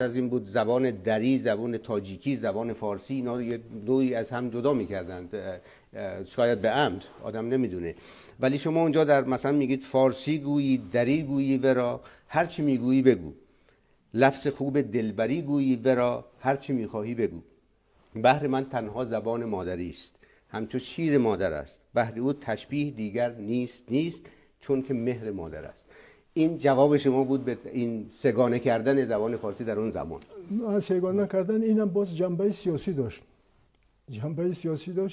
از این بود زبان دری، زبان تاجیکی، زبان فارسی، اینا رو یک دوی از هم جدا میکردند، شاید به عمد، آدم نمیدونه. ولی شما اونجا در مثلا میگید فارسی گویی، دری گویی ورا، هر چی میگویی بگو، لفظ خوب دلبری گویی ورا، هر چی میخواهی بگو. بهر من تنها زبان مادری است، همچو شیر مادر است، بهر او تشبیه دیگر نیست چون که مهر مادر است. این جواب شما بود به این سگانه کردن زبان فارسی در اون زمان. سگانه کردن اینم باز جنبه سیاسی داشت.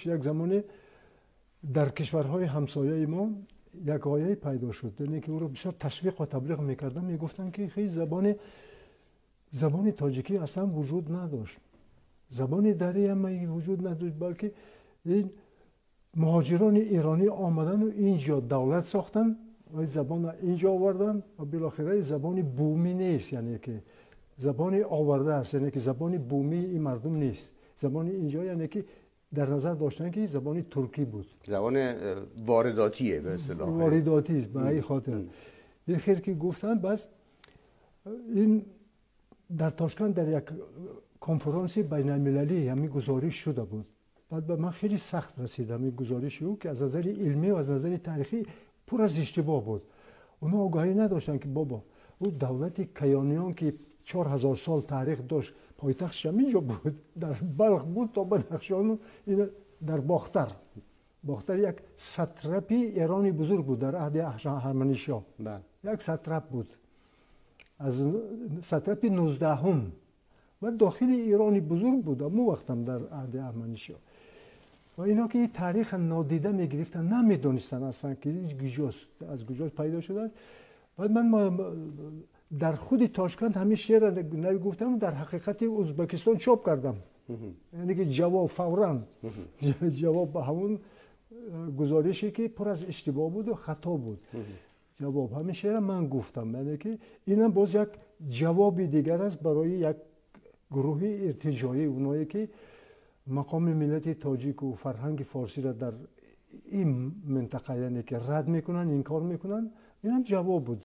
یک زمانی در کشورهای همسایه ما یک آیه پیدا شد، یعنی که او رو بسیار تشویق و تبلیغ میکردن، میگفتن که خیلی زبان تاجیکی اصلا وجود نداشت، زبان دری هم وجود نداشت، بلکه این مهاجران ایرانی آمدن و اینجا دولت ساختن و زبان اینجا آوردن و بالاخره زبان بومی نیست، یعنی که زبان آورده است، یعنی که زبان بومی این مردم نیست، زبان اینجا یعنی که در نظر داشتن که زبان ترکی بود، زبان وارداتیه به اصطلاح، وارداتی است. به این خاطر این خیر که گفتن. بس این در تاشکند در یک کنفرانس بین المللی همین گزارش شده بود. بعد به من خیلی سخت رسید همین گزارش او که از نظر علمی و از نظر تاریخی پر از اشتباه بود. اونا آگاهی نداشتن که بابا او دولت کیانیان که 4000 سال تاریخ داشت، پایتختش همینجا بود، در بلخ بود تا بدخشان، این در باختر یک ساتراپی ایرانی بزرگ بود در عهد هخامنشیان، یک ساتراپ بود از ساتراپی 19 و داخل ایرانی بزرگ بود اما وقتم در عهد هخامنشیان. و اینا که تاریخ نادیده میگرفتن، نمیدونستن اصلا که از کجاست پیدا شده. بعد من در خود تاشکند همین شعر رو گفتم، در حقیقت ازبکستان چاپ کردم، یعنی که جواب فوراً جواب به همون گزارشی که پر از اشتباه بود و خطا بود، جواب همین شعر من گفتم، یعنی که اینم باز یک جواب دیگر است برای یک گروه ارتجاعی، اونایی که مقام ملت تاجیک و فرهنگ فارسی را در این منطقه یعنی که رد میکنن، انکار میکنن. اینم جواب بود.